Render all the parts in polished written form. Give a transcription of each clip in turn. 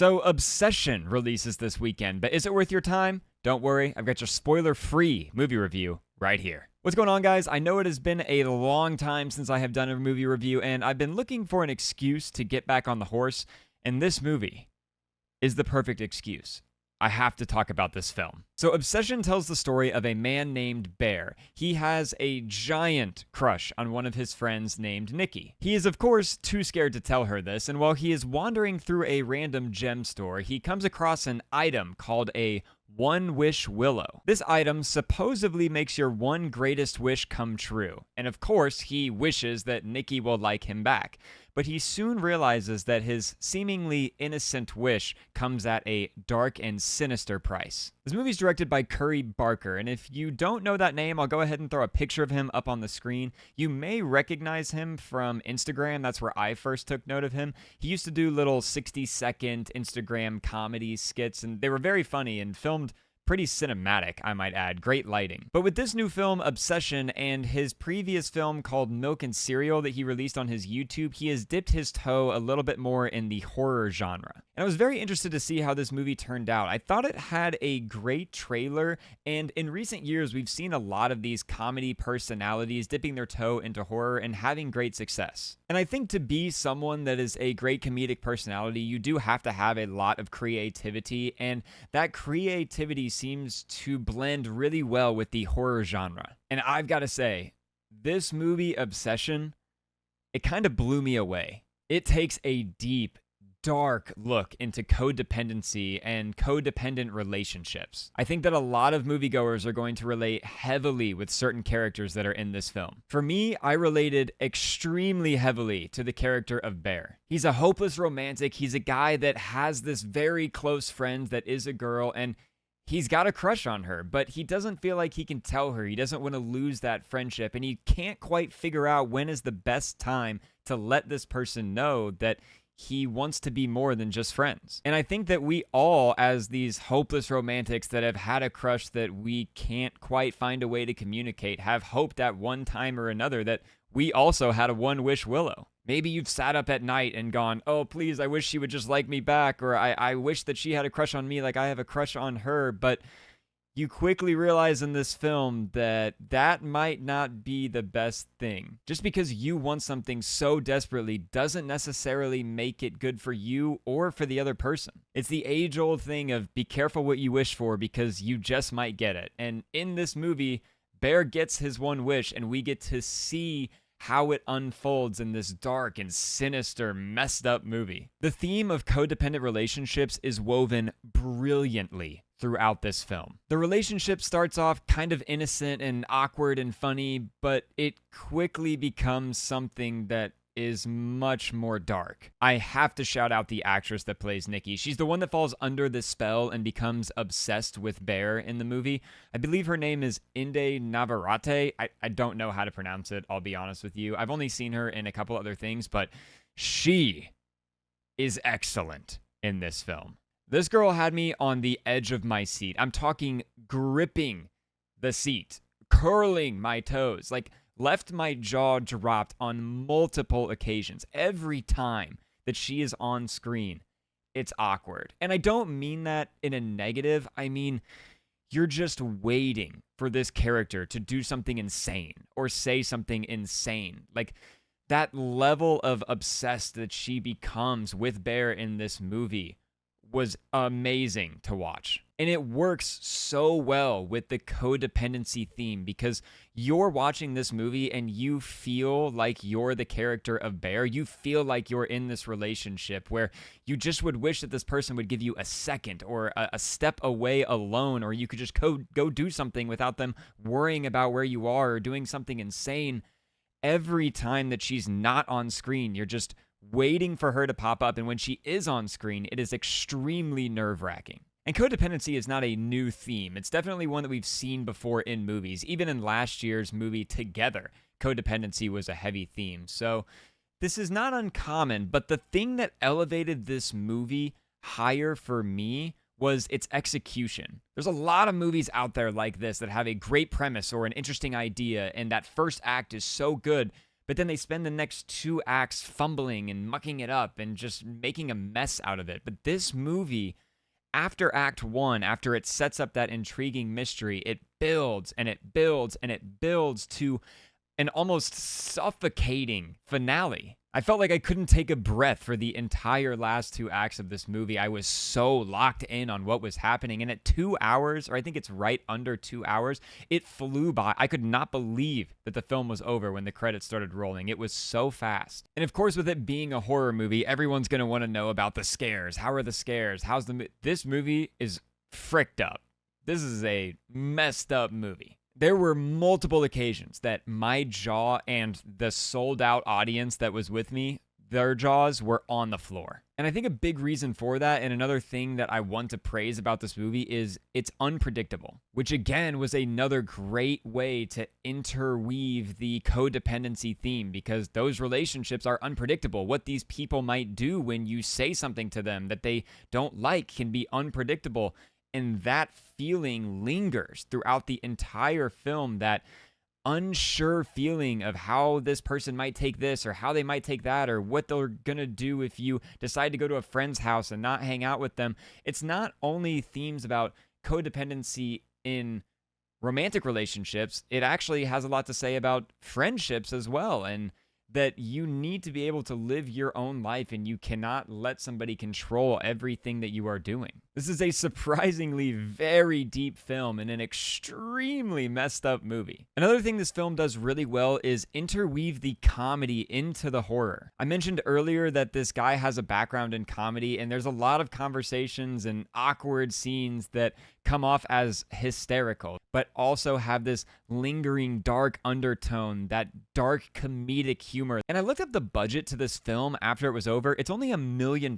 So, Obsession releases this weekend, but is it worth your time? Don't worry, I've got your spoiler-free movie review right here. What's going on, guys? I know it has been a long time since I have done a movie review, and I've been looking for an excuse to get back on the horse, and this movie is the perfect excuse. I have to talk about this film. So Obsession tells the story of a man named Bear. He has a giant crush on one of his friends named Nikki. He is, of course, too scared to tell her this, and while he is wandering through a random gem store, he comes across an item called a One Wish Willow. This item supposedly makes your one greatest wish come true, and of course, he wishes that Nikki will like him back. But he soon realizes that his seemingly innocent wish comes at a dark and sinister price. This movie is directed by Curry Barker, and if you don't know that name, I'll go ahead and throw a picture of him up on the screen. You may recognize him from Instagram. That's where I first took note of him. He used to do little 60-second Instagram comedy skits, and they were very funny and filmed pretty cinematic, I might add. Great lighting. But with this new film, Obsession, and his previous film called Milk and Cereal that he released on his YouTube, he has dipped his toe a little bit more in the horror genre. And I was very interested to see how this movie turned out. I thought it had a great trailer, and in recent years, we've seen a lot of these comedy personalities dipping their toe into horror and having great success. And I think to be someone that is a great comedic personality, you do have to have a lot of creativity, and that creativity seems to blend really well with the horror genre. And I've got to say, this movie, Obsession, it kind of blew me away. It takes a deep, dark look into codependency and codependent relationships. I think that a lot of moviegoers are going to relate heavily with certain characters that are in this film. For me, I related extremely heavily to the character of Bear. He's a hopeless romantic. He's a guy that has this very close friend that is a girl, and he's got a crush on her, but he doesn't feel like he can tell her. He doesn't want to lose that friendship, and he can't quite figure out when is the best time to let this person know that he wants to be more than just friends. And I think that we all, as these hopeless romantics that have had a crush that we can't quite find a way to communicate, have hoped at one time or another that we also had a One Wish Willow. Maybe you've sat up at night and gone, oh, please, I wish she would just like me back, or I wish that she had a crush on me like I have a crush on her, but you quickly realize in this film that that might not be the best thing. Just because you want something so desperately doesn't necessarily make it good for you or for the other person. It's the age-old thing of be careful what you wish for because you just might get it. And in this movie, Bear gets his one wish, and we get to see how it unfolds in this dark and sinister, messed up movie. The theme of codependent relationships is woven brilliantly throughout this film. The relationship starts off kind of innocent and awkward and funny, but it quickly becomes something that is much more dark. I have to shout out the actress that plays Nikki. She's the one that falls under this spell and becomes obsessed with Bear in the movie. I believe her name is Inde Navarrete. I don't know how to pronounce it, I'll be honest with you. I've only seen her in a couple other things, but she is excellent in this film. This girl had me on the edge of my seat. I'm talking gripping the seat, curling my toes, like left my jaw dropped on multiple occasions. Every time that she is on screen, it's awkward. And I don't mean that in a negative. I mean, you're just waiting for this character to do something insane or say something insane. Like that level of obsessed that she becomes with Bear in this movie was amazing to watch. And it works so well with the codependency theme because you're watching this movie and you feel like you're the character of Bear. You feel like you're in this relationship where you just would wish that this person would give you a second or a step away alone, or you could just go do something without them worrying about where you are or doing something insane. Every time that she's not on screen, you're just waiting for her to pop up, and when she is on screen, it is extremely nerve-wracking. And codependency is not a new theme. It's definitely one that we've seen before in movies. Even in last year's movie Together, codependency was a heavy theme. So this is not uncommon, but the thing that elevated this movie higher for me was its execution. There's a lot of movies out there like this that have a great premise or an interesting idea, and that first act is so good, but then they spend the next 2 acts fumbling and mucking it up and just making a mess out of it. But this movie, after Act 1, after it sets up that intriguing mystery, it builds and it builds and it builds to an almost suffocating finale. I felt like I couldn't take a breath for the entire last 2 acts of this movie. I was so locked in on what was happening. And at 2 hours, or I think it's right under 2 hours, it flew by. I could not believe that the film was over when the credits started rolling. It was so fast. And of course, with it being a horror movie, everyone's going to want to know about the scares. How are the scares? This movie is fricked up. This is a messed up movie. There were multiple occasions that my jaw and the sold out audience that was with me, their jaws were on the floor. And I think a big reason for that, and another thing that I want to praise about this movie, is it's unpredictable, which again was another great way to interweave the codependency theme, because those relationships are unpredictable. What these people might do when you say something to them that they don't like can be unpredictable. And that feeling lingers throughout the entire film, that unsure feeling of how this person might take this or how they might take that, or what they're going to do if you decide to go to a friend's house and not hang out with them. It's not only themes about codependency in romantic relationships, it actually has a lot to say about friendships as well, and that you need to be able to live your own life and you cannot let somebody control everything that you are doing. This is a surprisingly very deep film and an extremely messed up movie. Another thing this film does really well is interweave the comedy into the horror. I mentioned earlier that this guy has a background in comedy, and there's a lot of conversations and awkward scenes that come off as hysterical, but also have this lingering dark undertone, that dark comedic humor. And I looked up the budget to this film after it was over. It's only $1 million.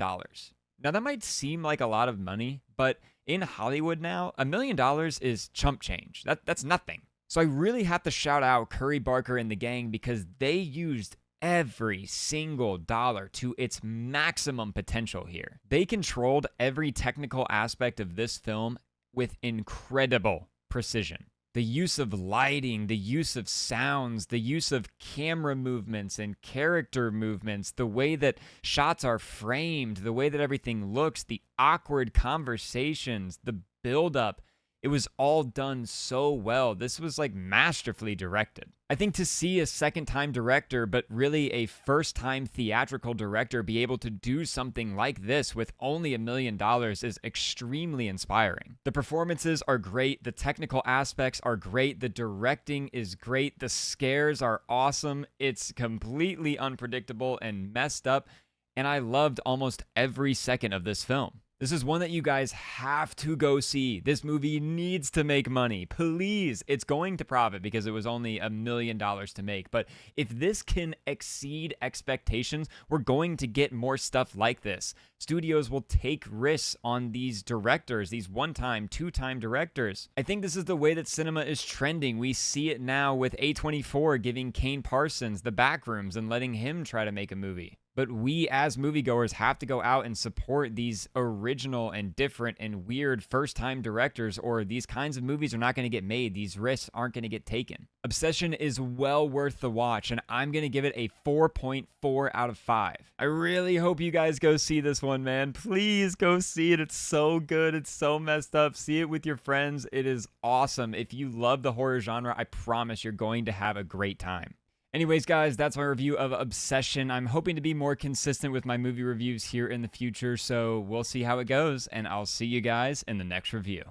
Now, that might seem like a lot of money, but in Hollywood now, $1 million is chump change. That's nothing. So I really have to shout out Curry Barker and the gang, because they used every single dollar to its maximum potential here. They controlled every technical aspect of this film with incredible precision. The use of lighting, the use of sounds, the use of camera movements and character movements, the way that shots are framed, the way that everything looks, the awkward conversations, the buildup. It was all done so well. This was like masterfully directed. I think to see a second-time director, but really a first-time theatrical director, be able to do something like this with only $1 million is extremely inspiring. The performances are great. The technical aspects are great. The directing is great. The scares are awesome. It's completely unpredictable and messed up, and I loved almost every second of this film. This is one that you guys have to go see. This movie needs to make money. Please. It's going to profit because it was only $1 million to make. But if this can exceed expectations, we're going to get more stuff like this. Studios will take risks on these directors, these one-time, two-time directors. I think this is the way that cinema is trending. We see it now with A24 giving Kane Parsons the back rooms and letting him try to make a movie. But we as moviegoers have to go out and support these original and different and weird first-time directors, or these kinds of movies are not going to get made. These risks aren't going to get taken. Obsession is well worth the watch, and I'm going to give it a 4.4 out of 5. I really hope you guys go see this one, man. Please go see it. It's so good. It's so messed up. See it with your friends. It is awesome. If you love the horror genre, I promise you're going to have a great time. Anyways, guys, that's my review of Obsession. I'm hoping to be more consistent with my movie reviews here in the future, so we'll see how it goes, and I'll see you guys in the next review.